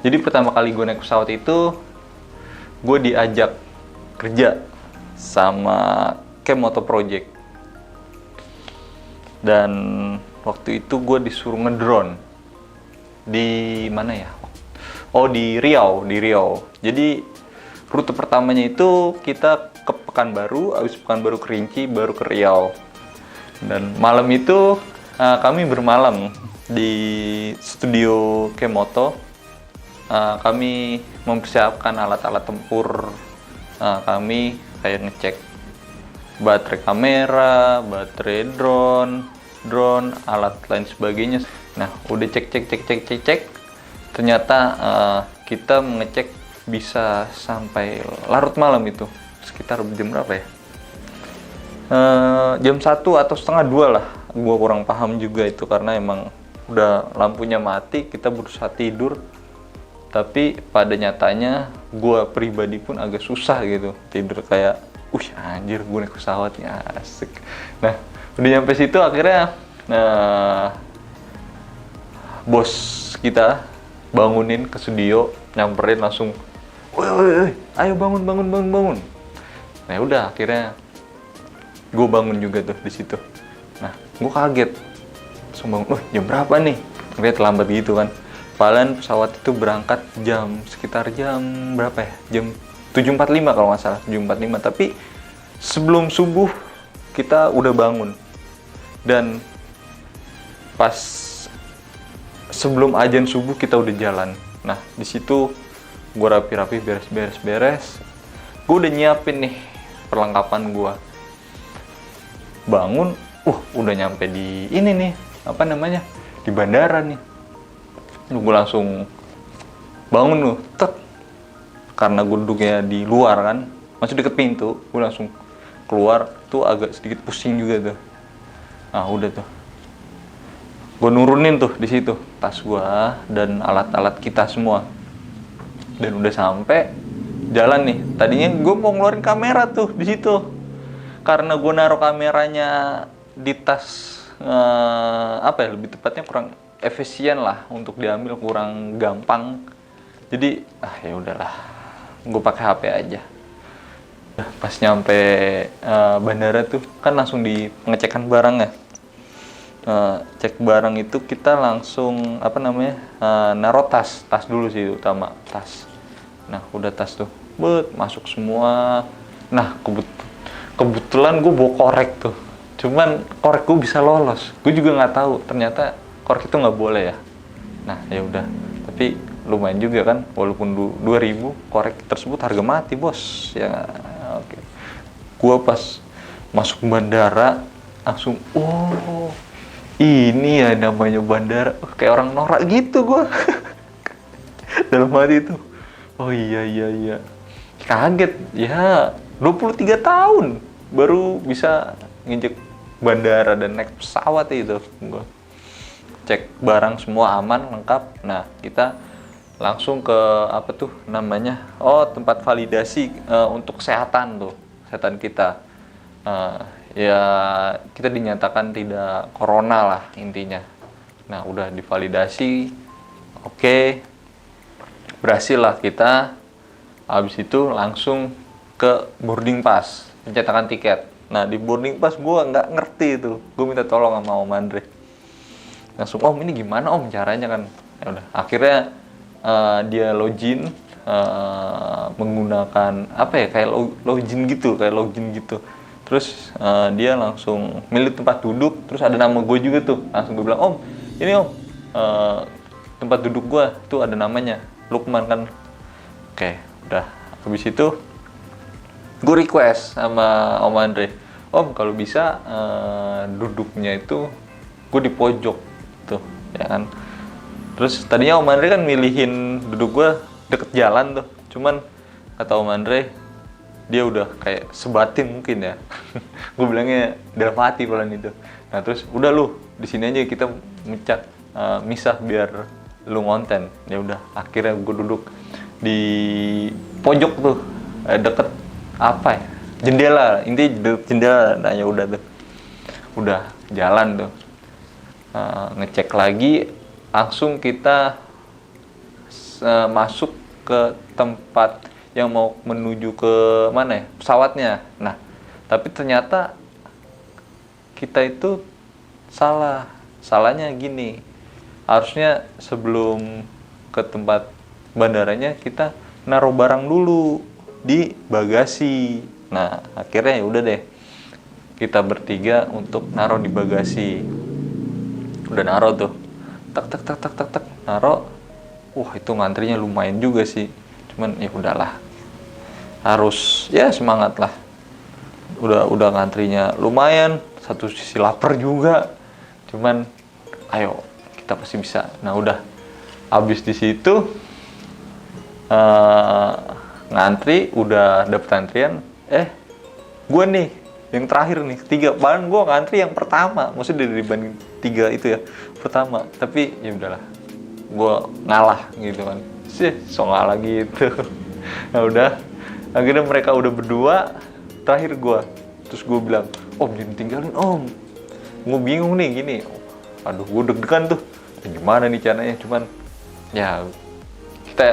Jadi pertama kali gue naik pesawat itu, gue diajak kerja sama Camp Moto Project. Dan waktu itu gue disuruh ngedrone di mana ya? Oh, di Riau. Jadi rute pertamanya itu kita ke Pekanbaru, habis Pekanbaru Kerinci, baru ke Riau. Dan malam itu kami bermalam di studio Kemoto. Kami mempersiapkan alat-alat tempur kami, kayak ngecek baterai kamera, baterai drone, alat lain sebagainya. Nah, udah cek. Ternyata kita mengecek bisa sampai larut malam itu. Sekitar jam berapa ya? Jam 1 atau setengah 2 lah. Gua kurang paham juga itu karena emang udah lampunya mati, kita berusaha tidur. Tapi pada nyatanya gue pribadi pun agak susah gitu tidur, kayak anjir gue naik pesawat ya, asik. Nah, udah nyampe situ akhirnya bos kita bangunin ke studio, nyamperin langsung, woi, ayo bangun. Nah udah akhirnya gue bangun juga tuh di situ. Nah, gue kaget langsung bangun, jam berapa nih? Ternyata terlambat gitu kan. Padahal pesawat itu berangkat sekitar jam berapa ya? Jam 7.45 kalau nggak salah, 7.45. Tapi sebelum subuh kita udah bangun. Dan pas sebelum azan subuh kita udah jalan. Nah, di situ gue rapi-rapi, beres. Gue udah nyiapin nih perlengkapan gue. Bangun, udah nyampe di ini nih, di bandara nih. Gue langsung bangun karena gue duduknya di luar kan, masih deket pintu, gue langsung keluar. Tuh agak sedikit pusing juga tuh. Nah udah tuh, gue nurunin tuh di situ tas gue dan alat-alat kita semua. Dan udah sampai jalan nih. Tadinya gue mau ngeluarin kamera tuh di situ, karena gue naruh kameranya di tas lebih tepatnya kurang efisien lah untuk diambil, kurang gampang. Jadi ya udahlah, gue pakai HP aja. Pas nyampe bandara tuh kan langsung di pengecekan barang ya. Cek barang itu kita langsung naruh tas dulu sih, utama tas. Nah udah tas tuh masuk semua. Nah kebetulan gue bawa korek tuh, cuman korek gue bisa lolos. Gue juga nggak tahu ternyata korek itu nggak boleh ya. Nah ya udah, tapi lumayan juga kan, walaupun 2.000, korek tersebut harga mati bos ya. Oke. Gua pas masuk bandara langsung, ini ya namanya bandara. Kayak orang norak gitu gua. Dalam hati itu, iya kaget ya, 23 tahun baru bisa nginjek bandara dan naik pesawat itu. Gua cek barang semua aman, lengkap. Nah, kita langsung ke tempat validasi untuk kesehatan kita. Ya kita dinyatakan tidak corona lah intinya. Nah, udah divalidasi, oke, berhasil lah kita. Habis itu langsung ke boarding pass, pencetakan tiket. Nah, di boarding pass gue nggak ngerti itu, gue minta tolong sama Om Andre. Langsung, ini gimana om caranya kan? Ya udah, akhirnya dia login menggunakan kayak login gitu. Terus dia langsung milih tempat duduk, terus ada nama gue juga tuh. Langsung gue bilang, ini tempat duduk gue tuh ada namanya Lukman kan. Oke, udah. Habis itu gue request sama Om Andre, kalau bisa duduknya itu gue di pojok tuh, ya kan. Terus tadinya Om Andre kan milihin duduk gue deket jalan tuh, cuman kata Om Andre dia udah kayak sebatin mungkin ya. Gue bilangnya dalam hati pelan itu. Nah terus udah lu di sini aja, kita misah biar lu ngonten. Ya udah, akhirnya gue duduk di pojok tuh, deket jendela, intinya jendela. Nah ya udah tuh, udah jalan tuh. Ngecek lagi, langsung kita masuk ke tempat yang mau menuju ke mana ya, pesawatnya. Nah, tapi ternyata kita itu salahnya gini, harusnya sebelum ke tempat bandaranya kita naruh barang dulu di bagasi. Nah, akhirnya ya udah deh, kita bertiga untuk naruh di bagasi. Udah naruh tuh, tak naruh. Wah, itu ngantrinya lumayan juga sih, cuman ya udahlah, harus ya semangat lah. Udah ngantrinya lumayan, satu sisi lapar juga, cuman ayo kita pasti bisa. Nah, udah habis di situ ngantri, udah dapet antrian, gue nih yang terakhir nih, ketiga. Bahkan gue ngantri yang pertama, maksudnya dari banding 3 itu ya, pertama. Tapi ya udahlah, gue ngalah gitu kan, so ngalah gitu. Nah udah, akhirnya mereka udah berdua, terakhir gue. Terus gue bilang, om jangan tinggalin om, gue bingung nih gini. Aduh, gue deg-degan tuh, gimana nih caranya. Cuman ya kita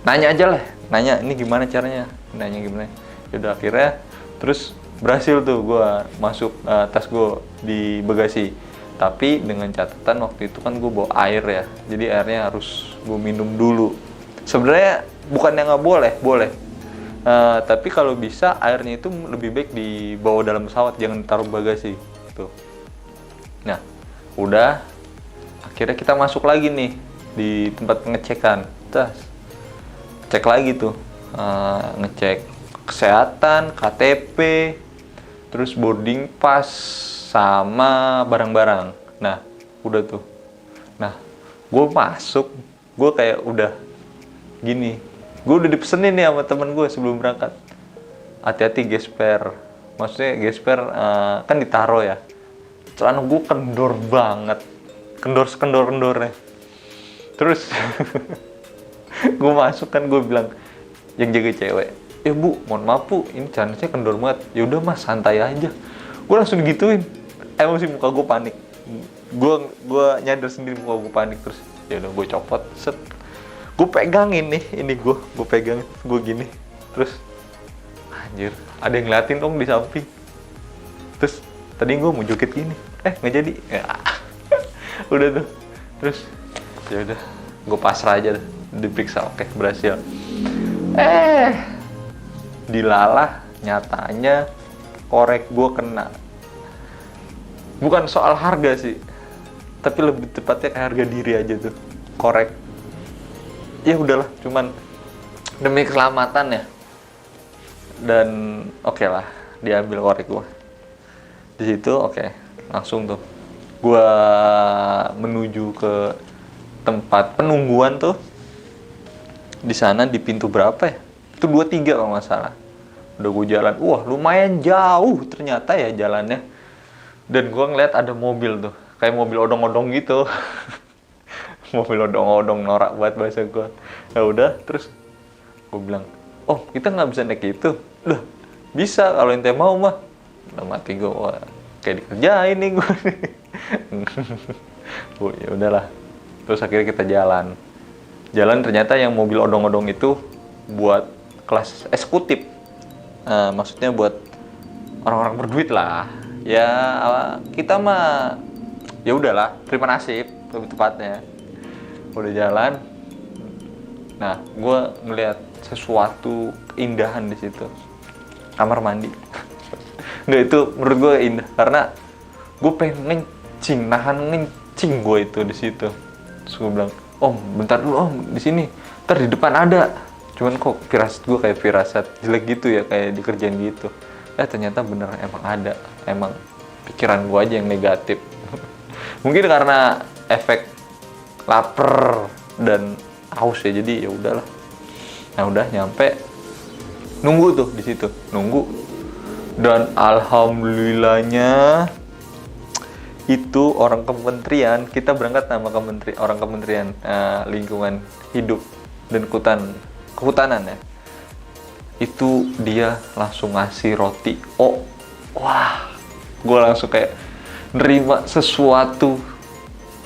nanya aja lah, nanya ini gimana caranya, nanya gimana. Yaudah akhirnya terus berhasil tuh gue masuk tas gue di bagasi. Tapi dengan catatan waktu itu kan gue bawa air ya, jadi airnya harus gue minum dulu. Sebenarnya bukannya nggak boleh, tapi kalau bisa airnya itu lebih baik dibawa dalam pesawat, jangan taruh bagasi tuh. Nah udah, akhirnya kita masuk lagi nih di tempat pengecekan. Cek lagi tuh, ngecek kesehatan, KTP, terus boarding pass, sama barang-barang. Nah, udah tuh. Nah, gue masuk, gue kayak udah gini. Gue udah dipesenin nih sama temen gue sebelum berangkat. Hati-hati gesper. Maksudnya gesper kan ditaro ya. Celana gue kendor banget. Kendor-kendor-kendornya. Terus gue masuk kan, gue bilang yang jaga cewek, bu, mohon maaf bu, ini celananya kendor banget. Ya udah mas, santai aja. Gue langsung gituin. Emosi, muka gue panik. Gue nyadar sendiri muka gue panik. Terus ya udah gue copot, set. Gue pegangin nih, ini gue pegangin, gue gini. Terus anjir, ada yang ngeliatin dong di samping. Terus tadi gue mau joget gini, nggak jadi. Ya. Udah tuh. Terus ya udah, gue pasrah aja, diperiksa, oke, berhasil. Dilalah, nyatanya korek gue kena. Bukan soal harga sih, tapi lebih tepatnya kayak harga diri aja tuh, korek. Ya udahlah, cuman demi keselamatan ya. Dan oke lah, diambil korek gue. Di situ oke, langsung tuh gue menuju ke tempat penungguan tuh. Di sana di pintu berapa ya? Itu 23 kalau nggak salah. Udah gue jalan, wah lumayan jauh ternyata ya jalannya. Dan gue ngeliat ada mobil tuh, kayak mobil odong-odong gitu. Mobil odong-odong, norak banget bahasa gue. Ya udah, terus gue bilang, oh kita nggak bisa naik itu? Loh, bisa kalau ente mau mah. Udah mati gue, wah kayak dikerjain nih gue. Oh, ya udahlah. Terus akhirnya kita jalan ternyata yang mobil odong-odong itu buat kelas eksekutif. Maksudnya buat orang-orang berduit lah. Ya kita mah ya udahlah, terima nasib lebih tepatnya. Udah jalan. Nah, gue ngeliat sesuatu keindahan di situ. Kamar mandi. Nggak, itu menurut gue indah karena gue pengen nahan ngencing gue itu di situ. Terus gue bilang, om bentar dulu om, di sini, ntar di depan ada. Cuman kok firasat gue kayak firasat jelek gitu ya, kayak dikerjain gitu. Ternyata bener, emang ada. Emang pikiran gue aja yang negatif. Mungkin karena efek lapar dan haus ya, jadi ya udahlah. Nah udah nyampe, nunggu tuh di situ, nunggu. Dan alhamdulillahnya itu orang kementerian, kita berangkat sama orang kementerian lingkungan hidup dan kehutanan ya. Itu dia langsung ngasih roti. Oh, wah, gue langsung kayak nerima sesuatu,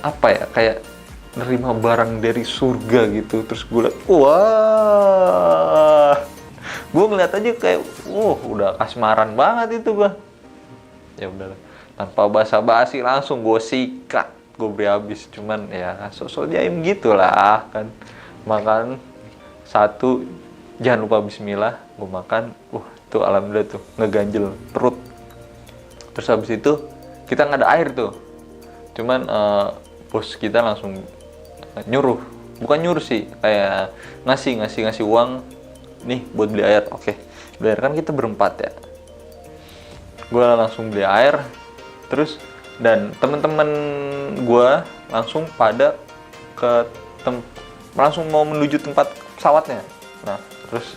apa ya, kayak nerima barang dari surga gitu. Terus gue liat, wah, gue ngeliat aja kayak, udah kasmaran banget itu gue. Ya udahlah, tanpa basa-basi langsung gue sikat, gue beri habis. Cuman ya sosok jaim gitulah kan. Makan satu, jangan lupa bismillah, gue makan, tuh alhamdulillah tuh ngeganjel perut. Terus habis itu kita nggak ada air tuh, cuman bos kita langsung nyuruh, bukan nyuruh sih, kayak ngasih uang nih buat beli air. Oke, beli air, kan kita berempat ya. Gue langsung beli air, terus dan teman-teman gue langsung pada langsung mau menuju tempat pesawatnya. Nah terus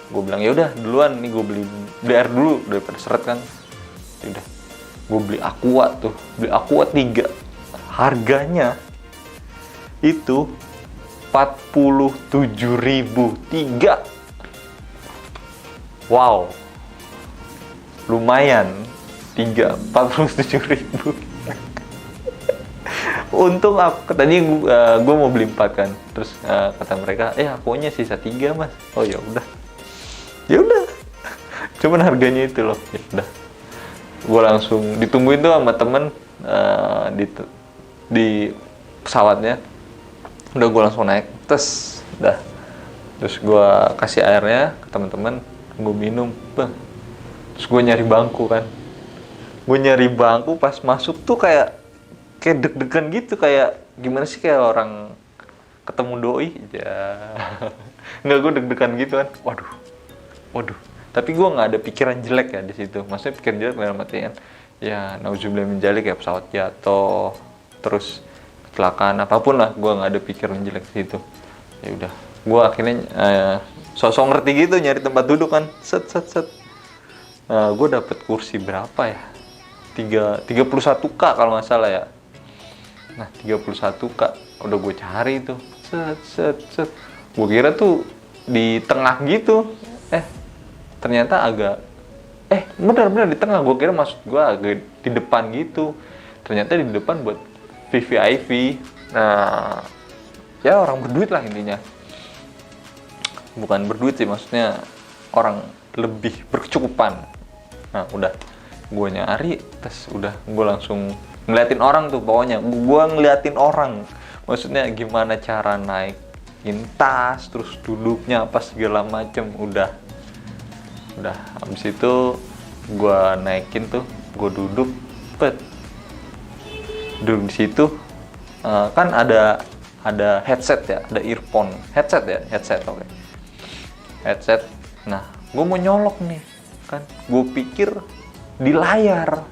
gue bilang, ya udah duluan nih, gue beli air dulu daripada seret kan. Udah, gue beli Aqua tuh, beli Aqua 3, harganya itu 47.000 3. Wow, lumayan, 47.000. Untung aku tadi gue mau beli 4 kan, terus kata mereka, akunya sisa 3 mas. Oh ya udah, cuman harganya itu loh. Ya udah, gue langsung ditungguin tuh sama temen di pesawatnya. Udah, gue langsung naik, terus gue kasih airnya ke teman-teman, gue minum, terus gue nyari bangku kan. Gue nyari bangku, pas masuk tuh kayak deg-degan gitu, kayak gimana sih, kayak orang ketemu doi ya. Nggak, gue deg-degan gitu kan. Waduh, tapi gue nggak ada pikiran jelek ya di situ. Maksudnya pikiran jelek dalam artian ya nauzubillah min dzalik, ya pesawat jatuh terus kecelakaan apapun lah, gue nggak ada pikiran jelek di situ. Ya udah, gue akhirnya sosok ngerti gitu, nyari tempat duduk kan, set. Gue dapet kursi berapa ya, 31K kalau nggak salah ya. Nah 31K udah gue cari tuh, set. Gue kira tuh di tengah gitu, ternyata agak benar di tengah. Gue kira maksud gue agak di depan gitu, ternyata di depan buat VVIP. Nah ya orang berduit lah intinya, bukan berduit sih, maksudnya orang lebih berkecukupan. Nah udah, gue nyari, terus udah gue langsung ngeliatin orang tuh. Pokoknya gue ngeliatin orang, maksudnya gimana cara naikin tas, terus duduknya apa segala macem. Udah habis itu gue naikin tuh, gue duduk di situ. Kan ada headset ya, ada earphone, headset. Oke. Headset. Nah gue mau nyolok nih kan, gue pikir di layar,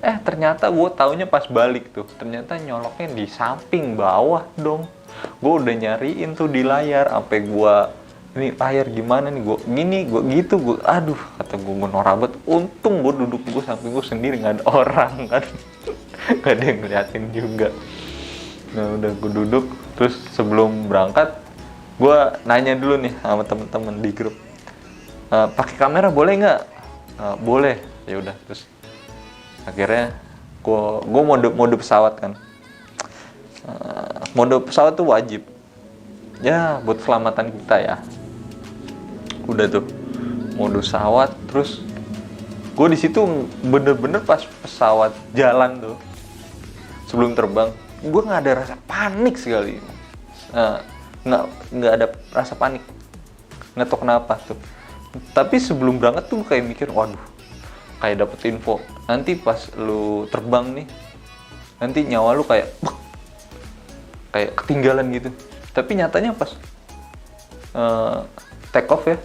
ternyata gue taunya pas balik tuh, ternyata nyoloknya di samping bawah dong. Gue udah nyariin tuh di layar, sampai gue, ini layar gimana nih, gue gini, gue gitu, gue aduh, kata gue norak banget. Untung gue duduk, gue samping gue sendiri, nggak ada orang kan. Nggak ada yang ngeliatin juga. Nah udah, gue duduk, terus sebelum berangkat gue nanya dulu nih sama temen-temen di grup, pakai kamera boleh nggak? Boleh. Ya udah, terus akhirnya gue mode pesawat kan. Mode pesawat tuh wajib ya buat keselamatan kita ya. Udah tuh mode pesawat, terus gue di situ bener-bener pas pesawat jalan tuh, sebelum terbang, gue nggak ada rasa panik sekali. Nggak ada rasa panik, nggak tahu kenapa tuh. Tapi sebelum berangkat tuh kayak mikir, waduh, kayak dapet info nanti pas lu terbang nih, nanti nyawa lu kayak ketinggalan gitu. Tapi nyatanya pas take off ya,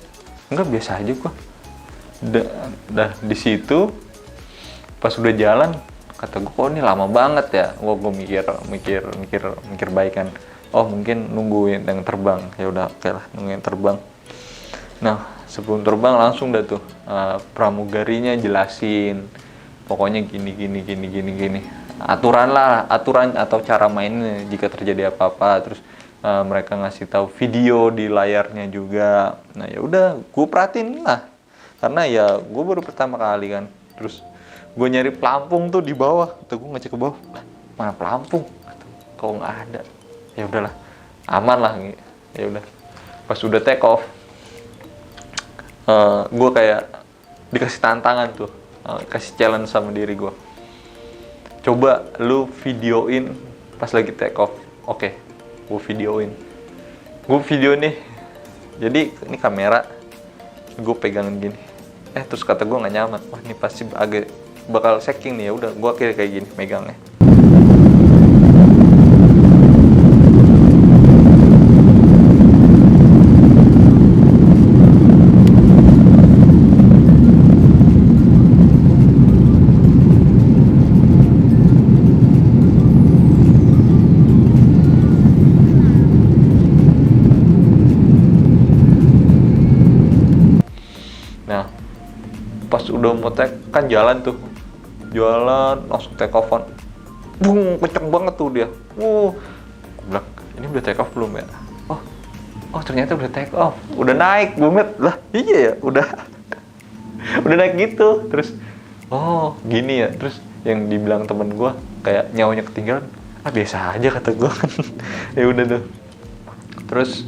enggak, biasa aja gua. Dah di situ pas udah jalan, kata gua, kok ini lama banget ya. Gua mikir baik kan. Oh mungkin nungguin yang terbang. Ya udah, oke lah, nungguin terbang. Nah sebelum terbang langsung dah tuh pramugarinya jelasin, pokoknya gini. Aturan atau cara mainnya jika terjadi apa-apa. Terus mereka ngasih tahu video di layarnya juga. Nah ya udah, gue perhatiin lah, karena ya gue baru pertama kali kan. Terus gue nyari pelampung tuh di bawah, tuh gue ngecek ke bawah, mana pelampung? Kok nggak ada? ya udahlah, aman lah. Ya udah, pas udah take off, gue kayak dikasih tantangan tuh, kasih challenge sama diri gue. Coba lu videoin pas lagi take off. Oke, gue videoin. Gue video nih. Jadi ini kamera, gue pegangin gini. Terus kata gue nggak nyaman. Wah, ini pasti agak bakal shaking nih. Ya udah, gue kayak gini megangnya. Nah, pas udah mau take, kan jalan langsung take off-an. Bung, kenceng banget tuh dia. Gue bilang, ini udah take off belum ya? Oh ternyata udah take off, udah naik banget lah. Iya ya, udah naik gitu. Terus, oh gini ya. Terus yang dibilang temen gue kayak nyawanya ketinggalan. Biasa aja kata gue kan. Ya udah tuh. Terus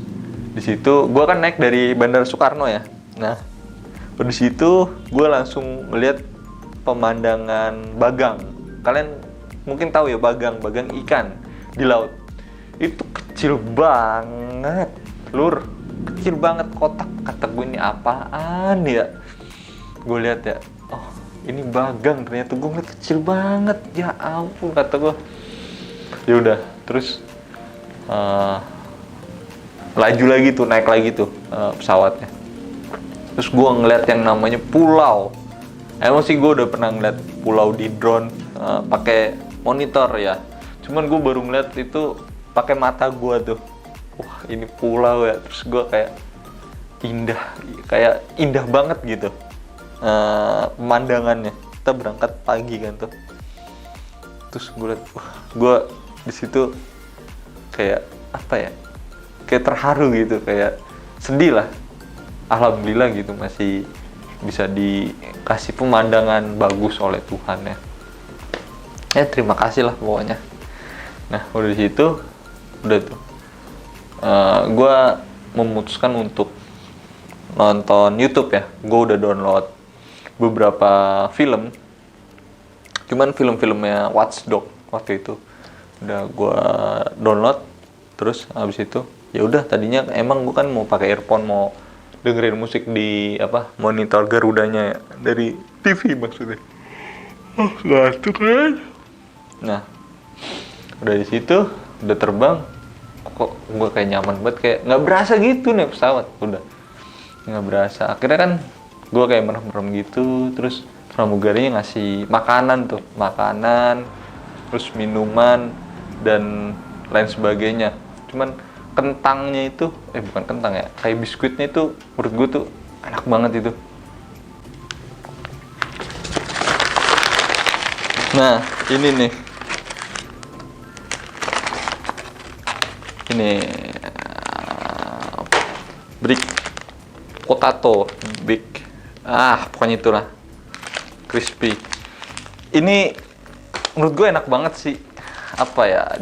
di situ gue kan naik dari Bandara Soekarno ya. Nah, di situ gue langsung melihat pemandangan bagang. Kalian mungkin tahu ya bagang ikan di laut. Itu kecil banget, lur. Kecil banget, kotak. Kata gue, ini apaan ya? Gue lihat ya, oh ini bagang. Ternyata gue ngeliat kecil banget. Ya ampun, kata gue. Ya udah, terus laju lagi tuh, naik lagi tuh pesawatnya. Terus gue ngeliat yang namanya pulau. Emang sih gue udah pernah ngeliat pulau di drone pakai monitor ya. Cuman gue baru ngeliat itu pakai mata gue tuh. Wah, ini pulau ya. Terus gue kayak indah banget gitu pemandangannya. Kita berangkat pagi kan tuh. Terus gue liat, gue di situ kayak apa ya? Kayak terharu gitu, kayak sedih lah. Alhamdulillah gitu masih bisa dikasih pemandangan bagus oleh Tuhan ya. Terima kasih lah pokoknya. Nah, udah di situ udah tuh gue memutuskan untuk nonton YouTube ya. Gue udah download beberapa film. Cuman film-filmnya Watch Dogs waktu itu udah gue download. Terus habis itu ya udah, tadinya emang gue kan mau pakai earphone, mau dengerin musik di monitor Garudanya ya, dari TV maksudnya. Ngantuk kan. Nah, udah di situ, udah terbang, kok gue kayak nyaman banget, kayak nggak berasa gitu nih pesawat, udah nggak berasa. Akhirnya kan gue kayak merem-merem gitu, terus pramugarinya ngasih makanan, terus minuman dan lain sebagainya. Cuman kentangnya itu, bukan kentang ya, kayak biskuitnya itu menurut gue tuh enak banget itu. Nah, ini nih. Ini brick potato, pokoknya itulah. Crispy. Ini menurut gue enak banget sih. Apa ya?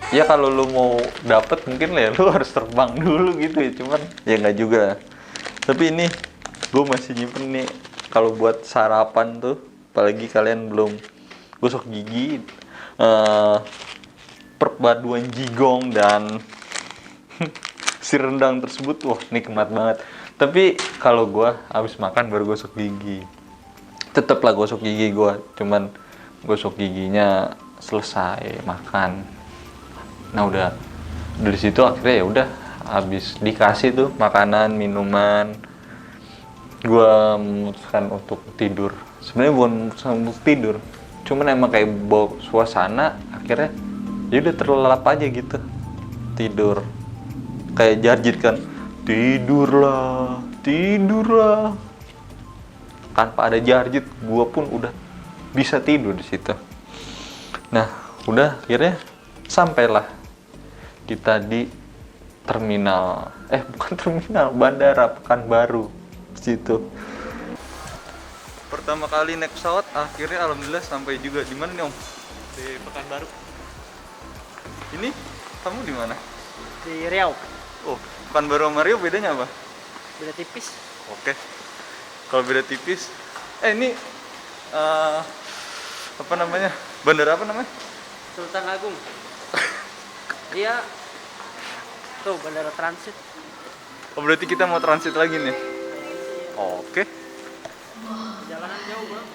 Ya kalau lu mau dapet mungkin ya lu harus terbang dulu gitu ya, cuman ya nggak juga. Tapi ini gue masih nyimpen nih kalau buat sarapan tuh, apalagi kalian belum gosok gigi, perpaduan jigong dan si rendang tersebut, wah nikmat banget. Tapi kalau gue habis makan baru gosok gigi, tetaplah gosok gigi gue, cuman gosok giginya selesai makan. Nah udah dari situ akhirnya ya udah, habis dikasih tuh makanan, minuman, gue memutuskan untuk tidur. Sebenarnya bukan memutuskan untuk tidur, cuman emang kayak bawa suasana, akhirnya ya udah terlelap aja gitu tidur. Kayak Jarjit kan, tidurlah tanpa ada Jarjit gue pun udah bisa tidur di situ. Nah udah akhirnya sampailah kita di terminal, Bandara Pekanbaru situ. Pertama kali naik pesawat, akhirnya alhamdulillah sampai juga. Di mana nih Om? Di Pekanbaru. Ini Kamu di mana? Di Riau. Oh, Pekanbaru sama Riau bedanya apa? Beda tipis. Oke. Kalau beda tipis, ini eh, apa namanya? Bandara apa namanya? Sultan Agung. Iya. Tuh bandara transit. Oh, berarti kita mau transit lagi nih. Oke. Jalanan jauh bang.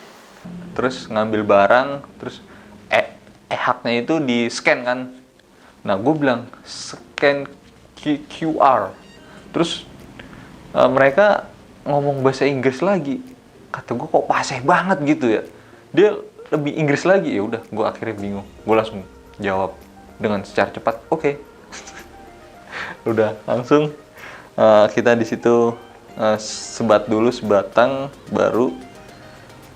Terus ngambil barang, terus haknya itu di scan kan. Nah, gue bilang scan QR. Terus mereka ngomong bahasa Inggris lagi. Kata gue kok paseh banget gitu ya. Dia lebih Inggris lagi. Ya udah, gue akhirnya bingung. Gue langsung jawab dengan secara cepat, oke. Udah langsung kita di situ sebat dulu sebatang, baru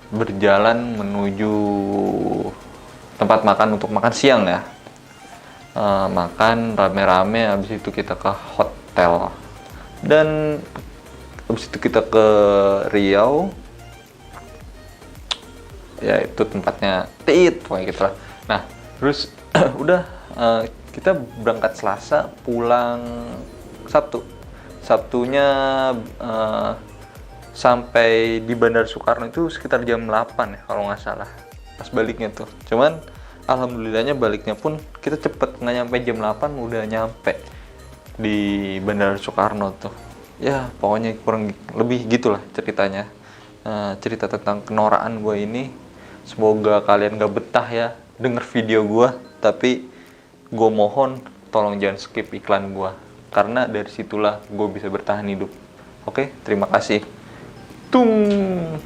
berjalan menuju tempat makan untuk makan siang ya. Makan rame-rame, habis itu kita ke hotel dan habis itu kita ke Riau ya, itu tempatnya tit pokoknya gitu lah. Nah terus udah kita berangkat Selasa, pulang Sabtu. Sabtunya sampai di Bandara Soekarno itu sekitar jam 8 ya kalau nggak salah, pas baliknya tuh. Cuman alhamdulillahnya baliknya pun kita cepet, nggak nyampe jam 8 udah nyampe di Bandara Soekarno tuh. Ya pokoknya kurang lebih gitulah ceritanya. Cerita tentang kenoraan gue ini. Semoga kalian gak betah ya denger video gue, tapi gue mohon tolong jangan skip iklan gue, karena dari situlah gue bisa bertahan hidup. Oke, terima kasih. Tung.